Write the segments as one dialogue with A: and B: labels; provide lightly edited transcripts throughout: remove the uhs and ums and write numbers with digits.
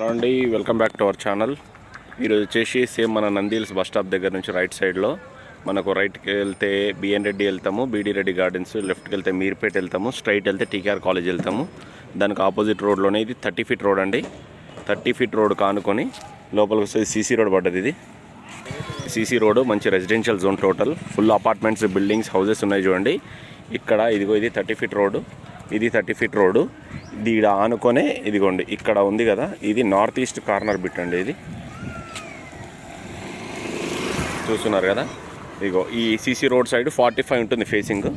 A: Hello అండి, welcome back to our channel. ఈరోజు వచ్చేసి సేమ్ మన నందిల్స్ బస్ స్టాప్ దగ్గర నుంచి రైట్ సైడ్లో మనకు రైట్కి వెళ్తే బిఎన్ రెడ్డి వెళ్తాము, బీడీ రెడ్డి గార్డెన్స్, లెఫ్ట్కి వెళ్తే మీర్పేట వెళ్తాము, స్ట్రైట్ వెళ్తే టీకేఆర్ కాలేజ్ వెళ్తాము. దానికి ఆపోజిట్ రోడ్లోనే ఇది 30 ఫీట్ రోడ్ అండి. 30 ఫీట్ రోడ్ కానుకొని లోపలికి వస్తే సీసీ రోడ్ పడ్డది. ఇది సీసీ రోడ్, మంచి residential zone, total full apartments, buildings, houses ఉన్నాయి చూడండి. ఇక్కడ ఇదిగో ఇది 30 ఫీట్ రోడ్డు, ఇది 30 ఫీట్ రోడ్డు. ఇది ఇక్కడ ఆనుకొనే ఇదిగోండి ఇక్కడ ఉంది కదా, ఇది నార్త్ ఈస్ట్ కార్నర్ బిట్ అండి. ఇది చూస్తున్నారు కదా, ఇదిగో ఈ సీసీ రోడ్ సైడ్ 45 ఉంటుంది ఫేసింగ్.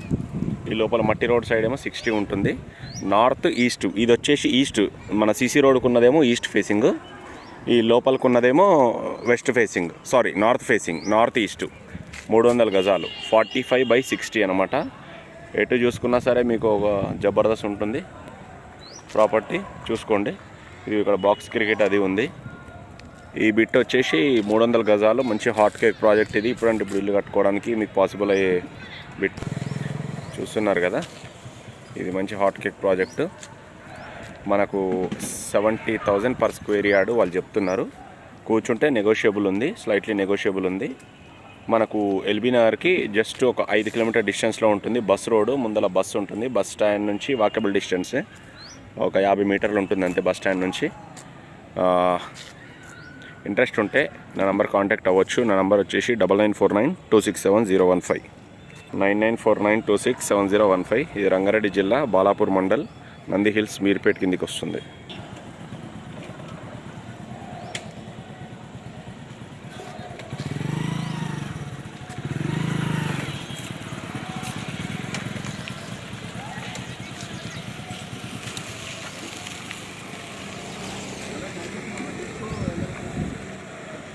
A: ఈ లోపల మట్టి రోడ్ సైడ్ ఏమో 60 ఉంటుంది. నార్త్ ఈస్ట్, ఇది వచ్చేసి ఈస్ట్, మన సీసీ రోడ్కు ఉన్నదేమో ఈస్ట్ ఫేసింగ్, ఈ లోపలికి ఉన్నదేమో west facing, north facing, north east. 300 గజాలు, 45/60 అనమాట. ఎటు చూసుకున్నా సరే మీకు ఒక జబర్దస్త్ ఉంటుంది ప్రాపర్టీ. చూసుకోండి, ఇది ఇక్కడ బాక్స్ క్రికెట్ అది ఉంది. ఈ బిట్ వచ్చేసి 300 గజాలు, మంచి హాట్ కేక్ ప్రాజెక్ట్ ఇది. ఇప్పుడు ఇల్లు కట్టుకోవడానికి మీకు పాసిబుల్ అయ్యే బిట్. చూస్తున్నారు కదా, ఇది మంచి హాట్ కేక్ ప్రాజెక్టు. మనకు 70,000 పర్ స్క్వేర్ యార్డ్ వాళ్ళు చెప్తున్నారు. కూర్చుంటే నెగోషియబుల్ ఉంది, స్లైట్లీ నెగోషియబుల్ ఉంది. మనకు ఎల్బీ నగర్కి జస్ట్ ఒక 5 కిలోమీటర్ డిస్టెన్స్లో ఉంటుంది. బస్ రోడ్ ముందర బస్సు ఉంటుంది. బస్ స్టాండ్ నుంచి వాకబుల్ డిస్టెన్సే, ఒక 50 మీటర్లు ఉంటుంది అంతే బస్ స్టాండ్ నుంచి. ఇంట్రెస్ట్ ఉంటే నా నెంబర్ కాంటాక్ట్ అవ్వచ్చు. నా నెంబర్ వచ్చేసి 9949267015, 9949267015. ఇది రంగారెడ్డి జిల్లా, బాలాపూర్ మండల్, నంది హిల్స్, మీర్పేట్ కిందికి వస్తుంది.